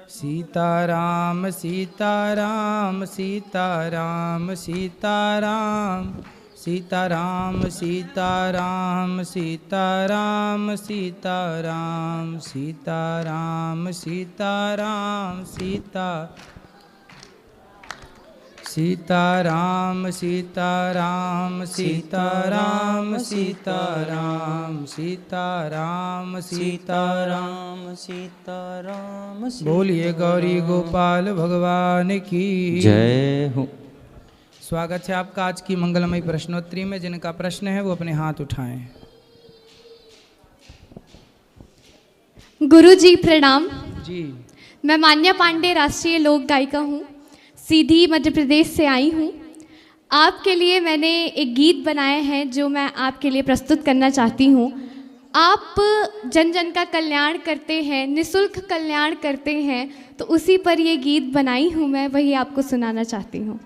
सीताराम सीताराम सीताराम सीताराम सीताराम सीताराम सीताराम सीताराम सीताराम सीताराम सीताराम सीताराम सीताराम सीताराम सीताराम सीताराम सीताराम। बोलिए गौरी गोपाल भगवान की जय हो। स्वागत है आपका आज की मंगलमयी प्रश्नोत्तरी में। जिनका प्रश्न है वो अपने हाथ उठाएं। गुरु जी प्रणाम जी। मैं मान्या पांडे राष्ट्रीय लोक गायिका हूँ, सीधी मध्य प्रदेश से आई हूँ। आपके लिए मैंने एक गीत बनाया है जो मैं आपके लिए प्रस्तुत करना चाहती हूँ। आप जन जन का कल्याण करते हैं, निःशुल्क कल्याण करते हैं, तो उसी पर ये गीत बनाई हूँ मैं, वही आपको सुनाना चाहती हूँ।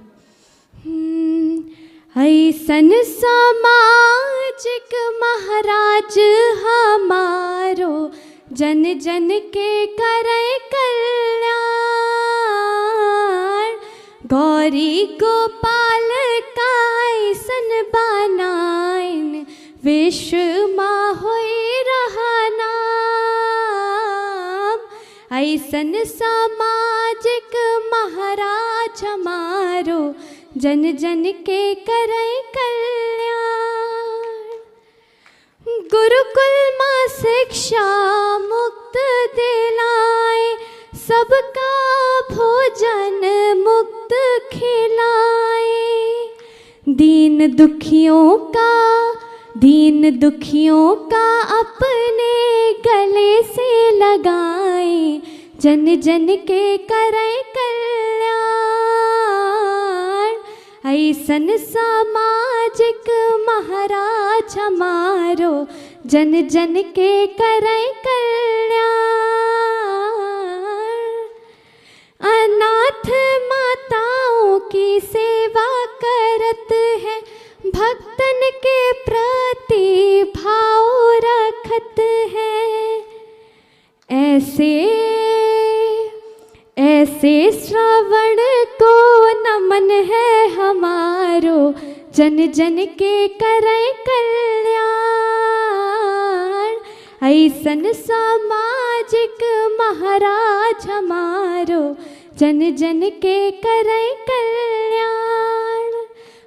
ऐसन सामाजिक महाराज हमारो, जन जन के करे कल्याण। गौरी गोपाल का ऐसन बनाइन, विश्व में होई रहा नाम। ऐसन सामाजिक महाराज हमारो, जन जन के करे कल्याण। गुरुकुल में शिक्षा मुक्त दिलाए, सबका भोजन मुक्त खिलाए। दीन दुखियों का अपने गले से लगाए, जन जन के करे कल्याण। ऐसन सामाजिक महाराज हमारो, जन जन के करे कल्याण। अनाथ माताओं की सेवा करत है, भक्तन के प्रति भाव रखत है। ऐसे श्रावण को नमन है हमारो, जन जन के करे कल्याण। ऐसन सामाजिक महाराज हमारो, जन जन के करे कल्याण।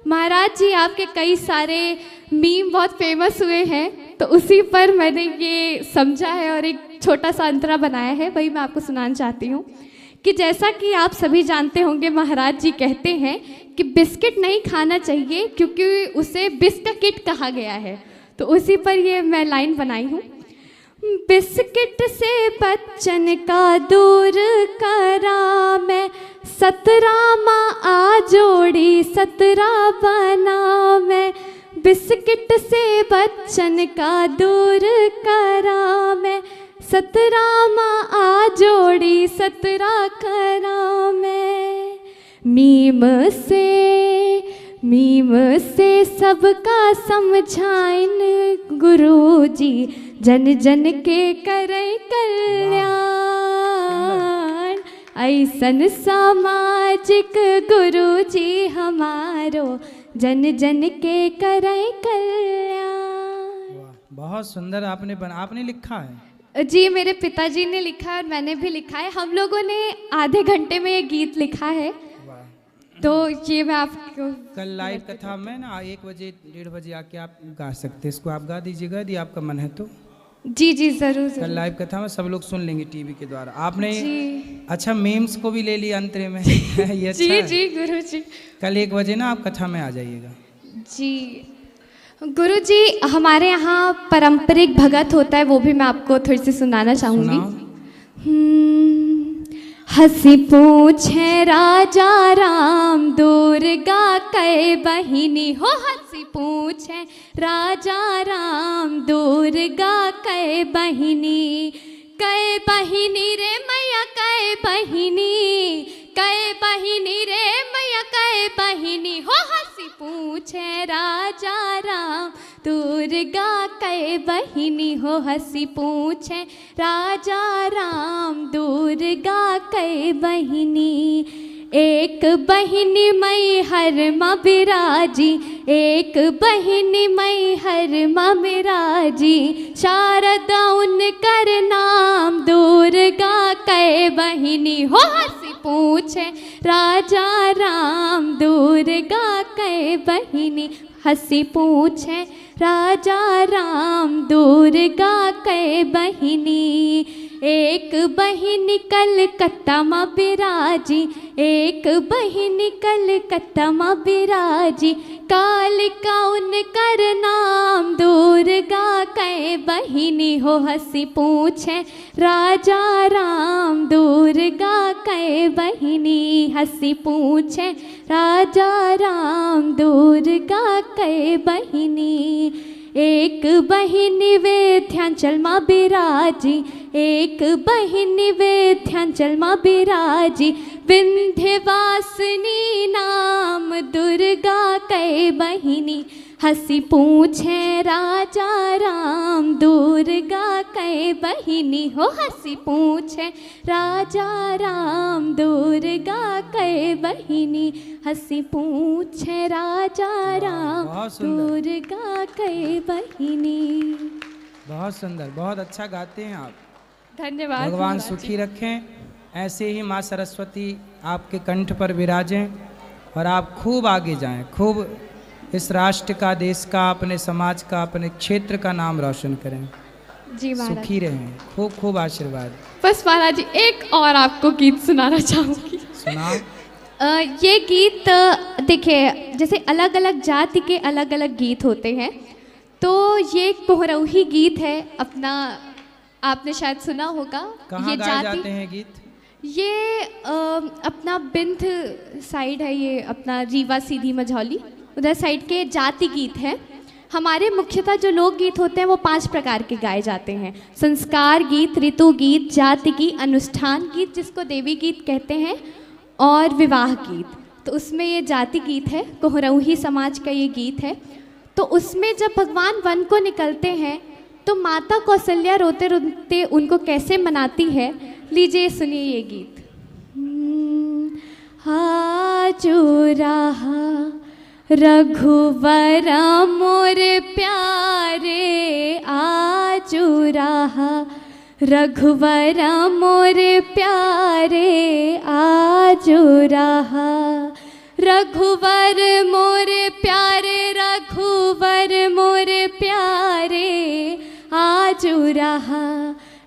महाराज जी, आपके कई सारे मीम बहुत फेमस हुए हैं, तो उसी पर मैंने ये समझा है और एक छोटा सा अंतरा बनाया है, वही मैं आपको सुनाना चाहती हूँ। कि जैसा कि आप सभी जानते होंगे, महाराज जी कहते हैं कि बिस्किट नहीं खाना चाहिए क्योंकि उसे बिस्किट कहा गया है, तो उसी पर ये मैं लाइन बनाई हूँ। बिस्किट से बच्चन का दूर करा मैं, 17 माँ आ जोड़ी 17 बना मैं। बिस्किट से बच्चन का दूर करा मैं, 17 माँ आ जोड़ी 17 करा मैं। मीम से सबका समझाइन, गुरुजी जन जन के करे कल्याण। ऐसन सामाजिक गुरुजी हमारो, जन जन के करे कल्याण। बहुत सुंदर आपने लिखा है। जी, मेरे पिताजी ने लिखा है और मैंने भी लिखा है। हम लोगों ने आधे घंटे में ये गीत लिखा है, तो ये मैं आपको कल लाइव कथा में ना 1 बजे 1:30 बजे आके आप गा सकते हैं। इसको आप गा दीजिएगा यदि आपका मन है तो। जी जी जरूर कल लाइव कथा में सब लोग सुन लेंगे टीवी के द्वारा। आपने जी। अच्छा मीम्स को भी ले लिया अंतरे में। ये अच्छा जी है। जी गुरु जी। कल 1 बजे ना आप कथा में आ जाइएगा। जी गुरु जी, हमारे यहाँ पारंपरिक भगत होता है, वो भी मैं आपको थोड़ी सी सुनाना चाहूँगी। हंसी पूछे राजा राम, दुर्गा कै बहिनी हो। हंसी पूछे राजा राम, दुर्गा कै बहिनी। कै बहिनी रे मैया कै बहिनी, कै बहिनी रे मैया कै बहिनी हो। हंसी पूछे राजा राम, दुर्गा दुर्गा कै बहिनी हो हंसी पूछे राजा राम दुर्गा कै बहिनी। एक बहिनी मई हर माँ बिराजी, एक बहिनी मई हर माँ बिराजी, शारदा उनकर नाम दुर्गा कै बहिनी हो हंसी पूछे राजा राम दुर्गा कै बहिनी। हंसी पूछे राजा राम दुर्गा कै बहिनी। एक बहिनी कलकत्ता माँ बिराजी, एक बहिनी कलकत्ता माँ बिराजी, कालिका उनकर नाम दुर्गा कै बहिनी हो हंसी पूछे राजा राम दुर्गा कै बहिनी। हंसी पूछे राजा राम दुर्गा कै बहिनी। एक बहिनी विंध्याचल माँ बिराजी, एक बहिनी विंध्याचल माँ बिराजी, विंध्यवासिनी नाम दुर्गा कै बहिनी। हंसी पूछे राजा राम दुर्गा कै बहिनी हो हंसी पूछे राजा राम दुर्गा कै बहिनी। हंसी पूछे राजा राम दुर्गा कै बहिनी। बहुत सुंदर, बहुत अच्छा गाते हैं आप। धन्यवाद। भगवान सुखी रखें, ऐसे ही माँ सरस्वती आपके कंठ पर विराजें और आप खूब आगे जाएं, खूब इस राष्ट्र का, देश का, अपने समाज का, अपने क्षेत्र का नाम रोशन करें। जी महाराज, सुखी रहें, खूब खूब आशीर्वाद। बस महाराज जी एक और आपको गीत सुनाना चाहूँगी। सुनाओ। ये गीत देखिए, जैसे अलग अलग जाति के अलग अलग गीत होते हैं, तो ये एक पोहरौही गीत है अपना, आपने शायद सुना होगा। कहाँ ये गाए जाते हैं गीत? ये अपना बिंद साइड है, ये अपना रीवा सीधी मझौली उधर साइड के जाति गीत है। हमारे मुख्यतः जो लोकगीत होते हैं वो 5 प्रकार के गाए जाते हैं। संस्कार गीत, ऋतु गीत, जाति की, अनुष्ठान गीत जिसको देवी गीत कहते हैं, और विवाह गीत। तो उसमें ये जाति गीत है, कोहरौही समाज का ये गीत है। तो उसमें जब भगवान वन को निकलते हैं तो माता कौशल्या रोते रोते उनको कैसे मनाती है, लीजिए सुनिए ये गीत। आजो रहा रघुवर मोर प्यारे, आजो रहा रघुवर मोर प्यारे, आजो रहा रघुवर मोर प्यारे, रघुवर मोर प्यारे, आजो रहा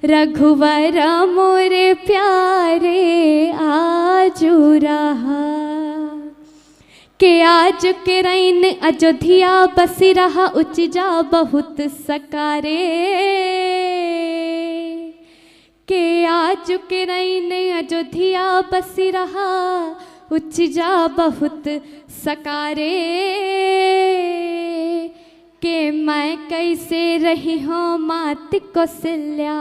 रघुवर मोर प्यारे, आजो रहा। के आज के रैन अयोध्या बसी रहा, उचिजा बहुत सकारे। के आज के रैन अयोध्या बसी रहा, उचिजा बहुत सकारे। के मैं कैसे रही हूँ मात कौशल्या,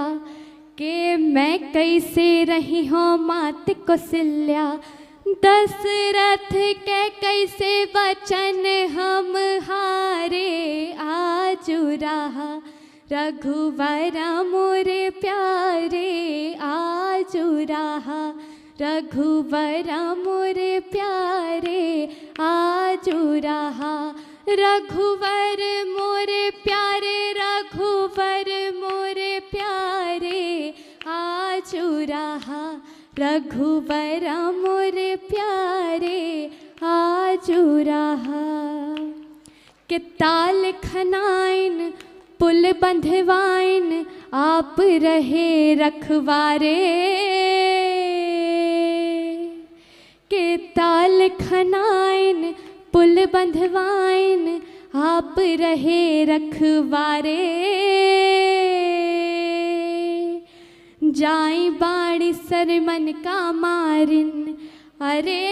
के मैं कैसे रही हूँ मात कौशल्या, दशरथ के कैसे वचन हम हारे। आजो रहा रघुवर मोर प्यारे, आजो रहा रघुवर मोर प्यारे, आजो रहा रघुवर मोर प्यारे, रघुवर मोर प्यारे, आजो रहा रघुवर मोर प्यारे, आजो रहा। के ताल खनाइन पुल बंधवाइन, आप रहे रखवारे। के ताल खनाइन पुल बंधवाइन, आप रहे रखवारे। जाई बाड़ी सरमन का मारिन, अरे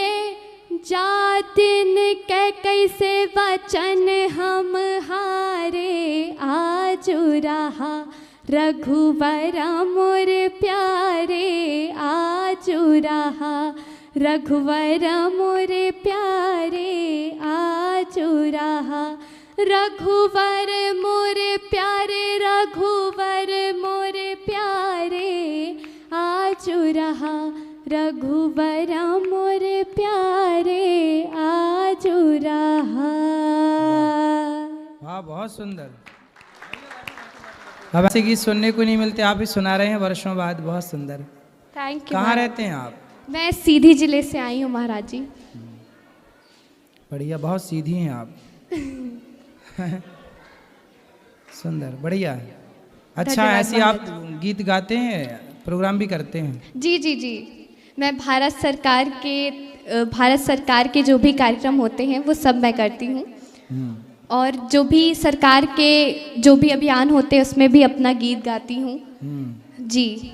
जातिन के कैसे वचन हम हारे। आजो रहा रघुवर मोर प्यारे, आजो रहा रघुवर मोर प्यारे, आजो रहा रघुवर मोरे प्यारे, रघुवर मोरे प्यारे, आजू रहा रघुवर मोरे प्यारे, आजू रहा। वाह, बहुत सुंदर। अब ऐसे गीत सुनने को नहीं मिलते, आप ही सुना रहे हैं वर्षों बाद, बहुत सुंदर। Thank you. कहाँ रहते हैं आप? मैं सीधी जिले से आई हूँ महाराज जी। बढ़िया, बहुत सीधी हैं आप। सुंदर, बढ़िया। अच्छा, धन्यवाद ऐसे आप गीत गाते हैं, प्रोग्राम भी करते हैं? जी जी जी, मैं भारत सरकार के जो भी कार्यक्रम होते हैं वो सब मैं करती हूँ, और जो भी सरकार के जो भी अभियान होते हैं उसमें भी अपना गीत गाती हूँ। जी,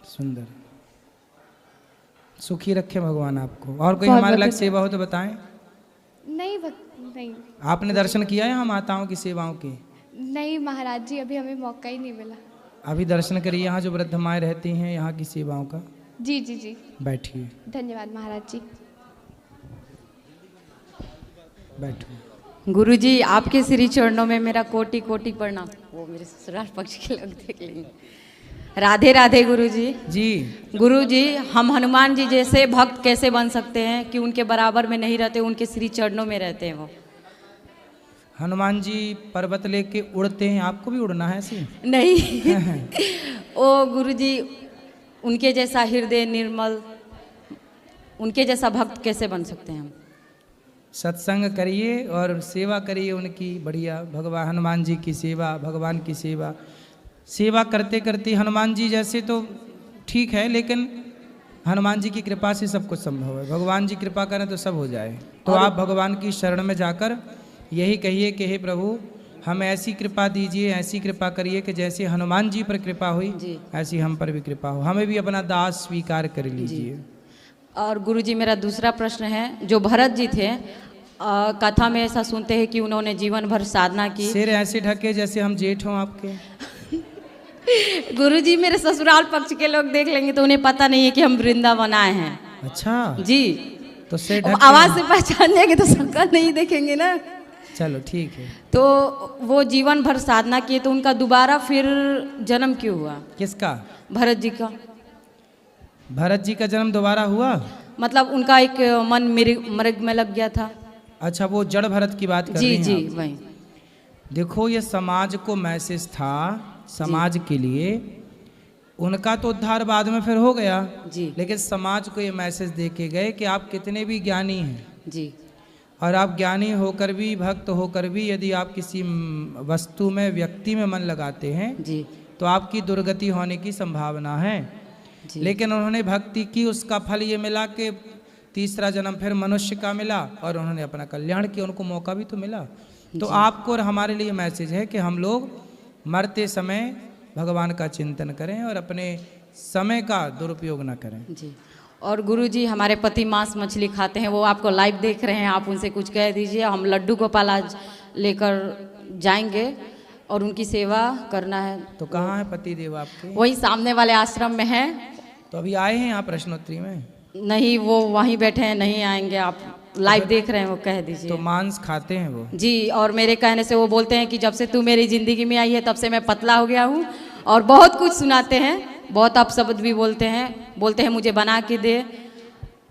सुंदर। सुखी रखे भगवान आपको। और कोई बहुत हमारे बहुत लग सेवा हो तो बताएं। नहीं आपने दर्शन किया है यहाँ माताओं की सेवाओं के? नहीं महाराज जी, अभी हमें मौका ही नहीं मिला। अभी दर्शन करिए यहाँ जो वृद्ध माएँ रहती हैं यहाँ की सेवाओं का। जी जी जी, बैठिए, धन्यवाद महाराज जी। बैठो। गुरुजी, आपके श्री चरणों में मेरा कोटि कोटि प्रणाम। वो मेरे ससुराल पक्ष के लोग देख लेंगे। राधे राधे गुरुजी। जी, गुरुजी, हम हनुमान जी जैसे भक्त कैसे बन सकते हैं कि उनके बराबर में नहीं रहते, उनके श्री चरणों में रहते हैं वो। हनुमान जी पर्वत लेके उड़ते हैं, आपको भी उड़ना है ऐसे? नहीं ओ गुरुजी, उनके जैसा हृदय निर्मल, उनके जैसा भक्त कैसे बन सकते हैं हम? सत्संग करिए और सेवा करिए उनकी, बढ़िया। भगवान हनुमान जी की सेवा, भगवान की सेवा, सेवा करते करते हनुमान जी जैसे तो ठीक है, लेकिन हनुमान जी की कृपा से सब कुछ संभव है। भगवान जी कृपा करें तो सब हो जाए। तो आप भगवान की शरण में जाकर यही कहिए कि हे प्रभु, हमें ऐसी कृपा दीजिए, ऐसी कृपा करिए कि जैसे हनुमान जी पर कृपा हुई ऐसी हम पर भी कृपा हो, हमें भी अपना दास स्वीकार कर लीजिए। और गुरुजी, मेरा दूसरा प्रश्न है, जो भरत जी थे, कथा में ऐसा सुनते हैं कि उन्होंने जीवन भर साधना की। सिर ऐसे ढके जैसे हम जेठ हों आपके। गुरुजी, मेरे ससुराल पक्ष के लोग देख लेंगे तो उन्हें पता नहीं है कि हम वृंदावन आए हैं। अच्छा जी, तो सिर ढक आवाज से पहचान जाएंगे तो शक्ल नहीं देखेंगे ना। चलो ठीक है। तो वो जीवन भर साधना किए, तो उनका दोबारा फिर जन्म क्यों हुआ? किसका? भरत जी का। भरत जी का जन्म दोबारा हुआ? मतलब उनका एक मन मृग में लग गया था। अच्छा, वो जड़ भरत की बात कर जी रही हैं जी आप? वही। देखो, ये समाज को मैसेज था, समाज के लिए। उनका तो उद्धार बाद में फिर हो गया जी, लेकिन समाज को ये मैसेज दे के गए कि आप कितने भी ज्ञानी हैं जी, और आप ज्ञानी होकर भी, भक्त होकर भी, यदि आप किसी वस्तु में, व्यक्ति में मन लगाते हैं जी, तो आपकी दुर्गति होने की संभावना है। जी। लेकिन उन्होंने भक्ति की, उसका फल ये मिला कि तीसरा जन्म फिर मनुष्य का मिला और उन्होंने अपना कल्याण किया, उनको मौका भी तो मिला। तो आपको और हमारे लिए मैसेज है कि हम लोग मरते समय भगवान का चिंतन करें और अपने समय का दुरुपयोग न करें। जी। और गुरुजी, हमारे पति मांस मछली खाते हैं, वो आपको लाइव देख रहे हैं, आप उनसे कुछ कह दीजिए। हम लड्डू गोपाल आज लेकर जाएंगे और उनकी सेवा करना है। तो कहाँ है पति देव आपके? वही सामने वाले आश्रम में है। तो अभी आए हैं यहाँ प्रश्नोत्तरी में? नहीं, वो वहीं बैठे हैं, नहीं आएंगे। आप लाइव देख रहे हैं, वो कह दीजिए। तो मांस खाते हैं वो? जी, और मेरे कहने से वो बोलते हैं कि जब से तू मेरी ज़िंदगी में आई है तब से मैं पतला हो गया हूँ, और बहुत कुछ सुनाते हैं, बहुत अपशब्द भी बोलते हैं मुझे बना के दे,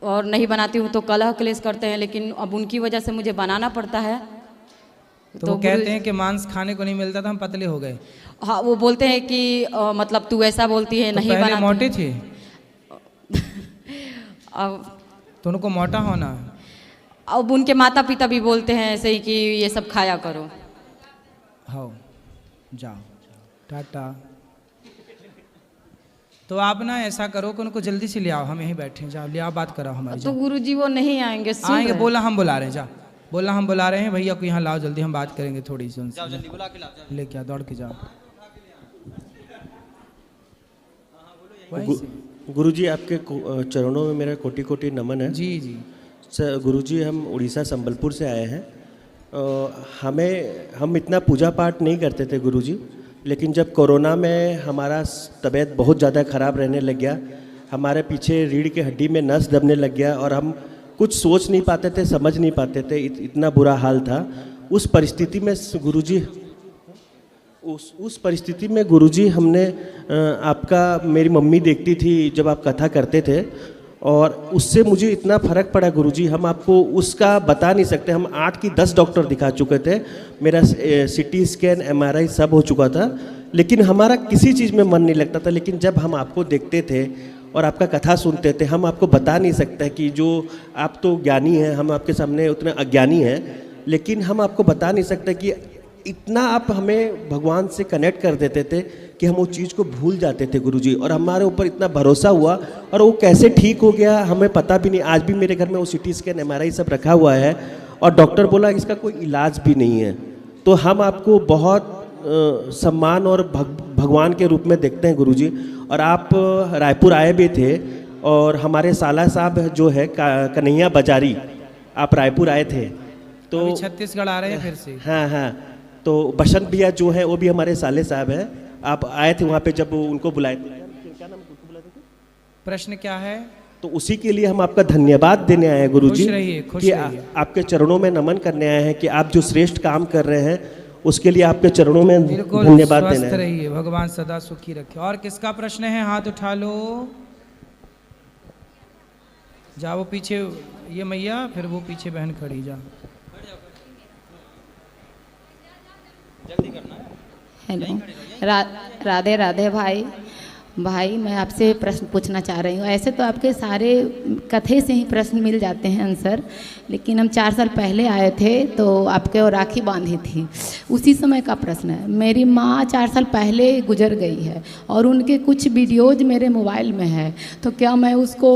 और नहीं बनाती हूँ तो कलह क्लेश करते हैं, लेकिन अब उनकी वजह से मुझे बनाना पड़ता है। तो वो कहते हैं कि मांस खाने को नहीं मिलता था, हम पतले हो गए। हाँ, वो बोलते हैं कि मतलब तू ऐसा बोलती है, तो नहीं पहले बनाती। मोटे थे अब तो उनको मोटा होना है। अब उनके माता पिता भी बोलते हैं ऐसे ही कि ये सब खाया करो। हाँ, जाओ, टाटा। तो आप ना ऐसा करो कि उनको जल्दी से ले आओ, हम यहीं बैठे हैं, जाओ ले आओ, बात कराओ हमारी। तो गुरुजी वो नहीं आएंगे, सुन आएंगे, रहे बोला हम बुला रहे हैं, जा बोला हम बुला रहे हैं, भैया को यहाँ लाओ जल्दी, हम बात करेंगे थोड़ी सी उनसे। जल्दी बुला के लाओ, लेके आओ, दौड़ के जाओ। गुरुजी, आपके चरणों में मेरा कोटि कोटि नमन है। जी जी सर, गुरुजी हम उड़ीसा संबलपुर से आए हैं। हम इतना पूजा पाठ नहीं करते थे गुरुजी, लेकिन जब कोरोना में हमारा तबीयत बहुत ज़्यादा ख़राब रहने लग गया, हमारे पीछे रीढ़ की हड्डी में नस दबने लग गया और हम कुछ सोच नहीं पाते थे, समझ नहीं पाते थे, इतना बुरा हाल था। उस परिस्थिति में गुरुजी उस परिस्थिति में गुरुजी हमने आपका मेरी मम्मी देखती थी जब आप कथा करते थे, और उससे मुझे इतना फ़र्क पड़ा गुरुजी, हम आपको उसका बता नहीं सकते। हम 8 की 10 डॉक्टर दिखा चुके थे, मेरा CT स्कैन MRI सब हो चुका था, लेकिन हमारा किसी चीज़ में मन नहीं लगता था। लेकिन जब हम आपको देखते थे और आपका कथा सुनते थे, हम आपको बता नहीं सकते कि जो आप तो ज्ञानी हैं, हम आपके सामने उतने अज्ञानी हैं, लेकिन हम आपको बता नहीं सकते कि इतना आप हमें भगवान से कनेक्ट कर देते थे कि हम उस चीज़ को भूल जाते थे गुरुजी, और हमारे ऊपर इतना भरोसा हुआ, और वो कैसे ठीक हो गया हमें पता भी नहीं। आज भी मेरे घर में वो CT स्कैन MRI सब रखा हुआ है, और डॉक्टर बोला इसका कोई इलाज भी नहीं है। तो हम आपको बहुत सम्मान और भगवान के रूप में देखते हैं गुरुजी। और आप रायपुर आए भी थे, और हमारे साला साहब जो है कन्हैया बाजारी, आप रायपुर आए थे तो अभी छत्तीसगढ़ आ रहे हैं फिर से। हाँ हाँ, तो बसंत भैया जो है वो भी हमारे साले साहब हैं, आप आए थे वहाँ पे जब उनको बुलाए थे। क्या नाम उनको बुलाए थे? प्रश्न क्या है? तो उसी के लिए हम आपका धन्यवाद देने आए हैं गुरुजी, खुश रहिए, खुश कि रहिए। आपके चरणों में नमन करने आए हैं कि आप जो श्रेष्ठ काम कर रहे हैं उसके लिए आपके चरणों में बिल्कुल धन्यवाद देना स्वस्थ है। रहिए, भगवान सदा सुखी रखे। और किसका प्रश्न है? हाथ उठा लो। जाओ पीछे, ये मैया, फिर वो पीछे बहन खड़ी, जा। हेलो, राधे राधे भाई। भाई मैं आपसे प्रश्न पूछना चाह रही हूँ। ऐसे तो आपके सारे कथे से ही प्रश्न मिल जाते हैं आंसर, लेकिन हम 4 साल पहले आए थे तो आपके और राखी बांधी थी, उसी समय का प्रश्न है। मेरी माँ 4 साल पहले गुजर गई है, और उनके कुछ वीडियोज मेरे मोबाइल में है, तो क्या मैं उसको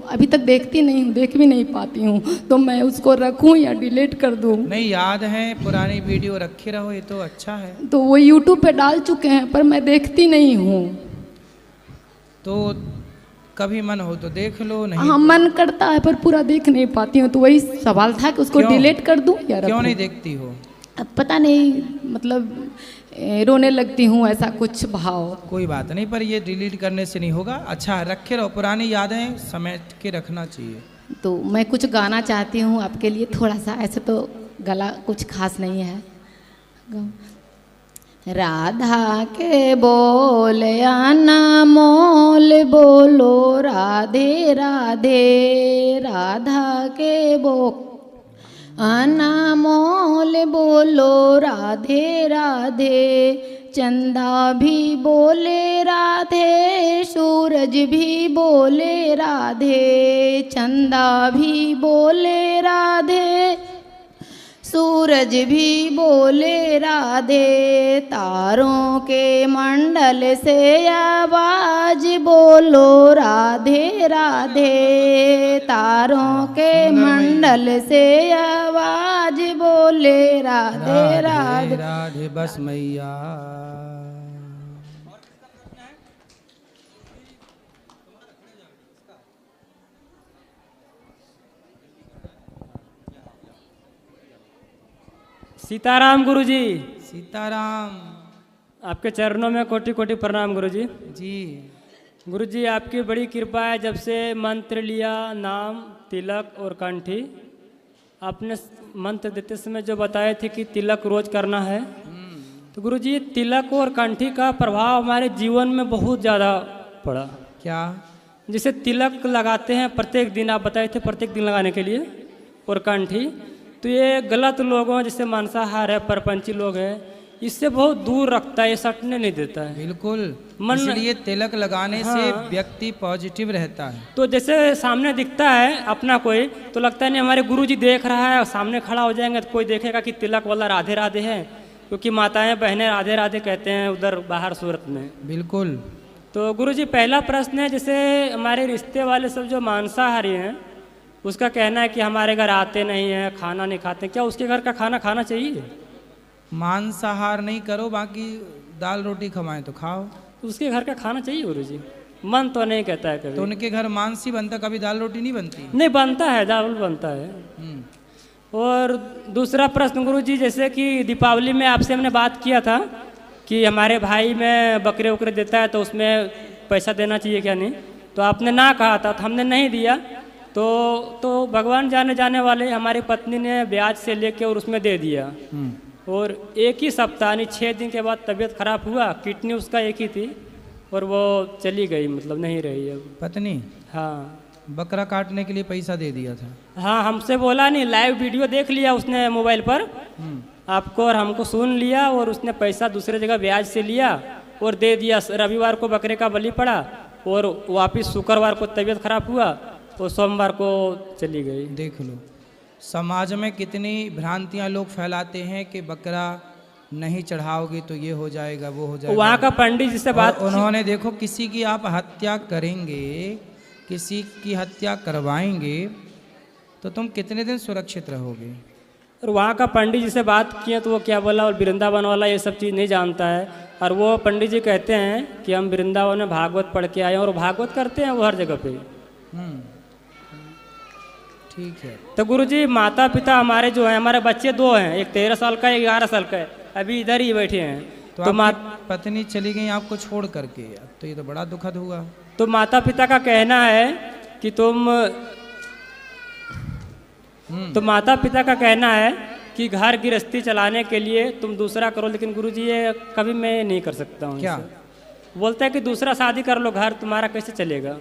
अभी तक देखती नहीं हूँ, देख भी नहीं पाती हूँ, तो मैं उसको रखूँ या डिलीट कर दूँ? नहीं, याद है, पुरानी वीडियो रखे रहो, ये तो अच्छा है। तो वो यूट्यूब पे डाल चुके हैं, पर मैं देखती नहीं हूँ। तो कभी मन हो तो देख लो, नहीं हाँ, मन करता है पर पूरा देख नहीं पाती हूँ, तो वही सवाल था कि उसको क्यों? डिलीट कर दूँ या क्यों रखूं? नहीं देखती हो? अब पता नहीं, मतलब रोने लगती हूँ, ऐसा कुछ भाव। कोई बात नहीं, पर ये डिलीट करने से नहीं होगा। अच्छा है, रखे रहो, पुरानी यादें समेट के रखना चाहिए। तो मैं कुछ गाना चाहती हूँ आपके लिए थोड़ा सा, ऐसे तो गला कुछ खास नहीं है। राधा के बोल अनमोल बोलो राधे राधे, राधा के बोल अनमोल बोलो राधे राधे। चंदा भी बोले राधे, सूरज भी बोले राधे, चंदा भी बोले राधे, सूरज भी बोले राधे। तारों के मंडल से आवाज बोलो राधे राधे, तारों के मंडल से आवाज बोले राधे राधे। राधे बस मैया। सीताराम गुरुजी। सीताराम। आपके चरणों में कोटि कोटि प्रणाम गुरुजी। जी गुरुजी, आपकी बड़ी कृपा है, जब से मंत्र लिया, नाम, तिलक और कंठी, आपने मंत्र देते समय जो बताए थे कि तिलक रोज करना है, तो गुरुजी तिलक और कंठी का प्रभाव हमारे जीवन में बहुत ज़्यादा पड़ा। क्या? जैसे तिलक लगाते हैं प्रत्येक दिन, आप बताए थे प्रत्येक दिन लगाने के लिए, और कंठी, तो ये गलत लोगों जैसे मांसाहार है, परपंची लोग हैं, इससे बहुत दूर रखता है, ये सटने नहीं देता है। बिल्कुल, मन, इसलिए तिलक लगाने हाँ, से व्यक्ति पॉजिटिव रहता है। तो जैसे सामने दिखता है अपना कोई, तो लगता है नहीं हमारे गुरुजी देख रहा है, और सामने खड़ा हो जाएंगे तो कोई देखेगा कि तिलक वाला राधे राधे है, क्योंकि माताएं बहनें राधे राधे कहते हैं उधर बाहर सूरत में। बिल्कुल। तो गुरुजी पहला प्रश्न है, जैसे हमारे रिश्ते वाले सब जो मांसाहारी हैं, उसका कहना है कि हमारे घर आते नहीं हैं, खाना नहीं खाते, क्या उसके घर का खाना खाना चाहिए? मांसाहार नहीं करो, बाकी दाल रोटी खवाएं तो खाओ। उसके घर का खाना चाहिए गुरुजी? मन तो नहीं कहता है कभी। तो उनके घर मांस ही बनता, कभी दाल रोटी नहीं बनती? नहीं, बनता है, दाल बनता है। और दूसरा प्रश्न गुरुजी, जैसे कि दीपावली में आपसे हमने बात किया था कि हमारे भाई में बकरे उकरे देता है तो उसमें पैसा देना चाहिए क्या नहीं, तो आपने ना कहा था, तो हमने नहीं दिया। तो भगवान जाने वाले, हमारी पत्नी ने ब्याज से लेके और उसमें दे दिया। और एक ही सप्ताह यानी 6 दिन के बाद तबीयत खराब हुआ, किडनी उसका एक ही थी और वो चली गई, मतलब नहीं रही अब। पत्नी? हाँ। बकरा काटने के लिए पैसा दे दिया था? हाँ, हमसे बोला नहीं, लाइव वीडियो देख लिया उसने मोबाइल पर आपको, और हमको सुन लिया, और उसने पैसा दूसरे जगह ब्याज से लिया और दे दिया। रविवार को बकरे का बलि पड़ा और वापिस शुक्रवार को तबीयत खराब हुआ तो सोमवार को चली गई। देख लो समाज में कितनी भ्रांतियां लोग फैलाते हैं कि बकरा नहीं चढ़ाओगे तो ये हो जाएगा, वो हो जाएगा। वहाँ का पंडित जिससे बात, उन्होंने देखो, किसी की आप हत्या करेंगे, किसी की हत्या करवाएंगे तो तुम कितने दिन सुरक्षित रहोगे? और वहाँ का पंडित जी से बात किए तो वो क्या बोला, और वृंदावन वाला ये सब चीज़ नहीं जानता है। और वो पंडित जी कहते हैं कि हम वृंदावन में भागवत पढ़ के आए, और भागवत करते हैं वो हर जगह पे। ठीक है। तो गुरुजी माता पिता हमारे जो हैं, हमारे बच्चे 2 हैं, एक 13 साल का, एक 11 साल का है, अभी इधर ही बैठे हैं। तो पत्नी चली गई आपको छोड़ करके, तो ये तो बड़ा दुखद हुआ। तो माता पिता का कहना है कि तो माता पिता का कहना है कि घर गृहस्थी चलाने के लिए तुम दूसरा करो, लेकिन गुरुजी ये कभी मैं नहीं कर सकता हूँ। क्या बोलता है कि दूसरा शादी कर लो, घर तुम्हारा कैसे चलेगा?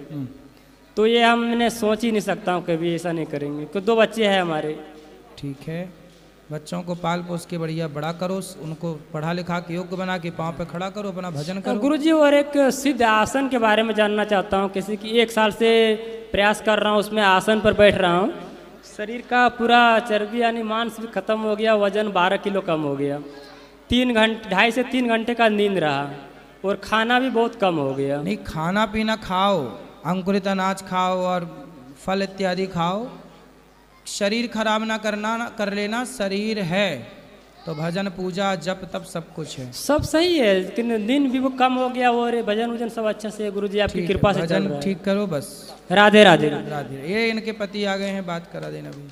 तो ये हमने सोच ही नहीं सकता हूँ, कभी ऐसा नहीं करेंगे, क्योंकि 2 बच्चे हैं हमारे। ठीक है, बच्चों को पाल पोस के बढ़िया बड़ा करो, उनको पढ़ा लिखा के योग्य बना के पाँव पे खड़ा करो, अपना भजन करो। गुरुजी, और एक सिद्ध आसन के बारे में जानना चाहता हूँ। किसी की 1 साल से प्रयास कर रहा हूँ, उसमें आसन पर बैठ रहा हूँ, शरीर का पूरा चर्बी यानी मांस भी खत्म हो गया, वजन 12 किलो कम हो गया, 2.5 से 3 घंटे का नींद रहा, और खाना भी बहुत कम हो गया। नहीं, खाना पीना खाओ, अंकुरित अनाज खाओ और फल इत्यादि खाओ, शरीर खराब ना कर लेना। शरीर है तो भजन पूजा जप तप सब कुछ है, सब सही है, लेकिन नींद भी वो कम हो गया, और भजन वजन सब अच्छा से गुरुजी आपकी कृपा से चल रहा है। ठीक करो बस। राधे राधे। राधे। ये इनके पति आ गए हैं, बात करा देना भी।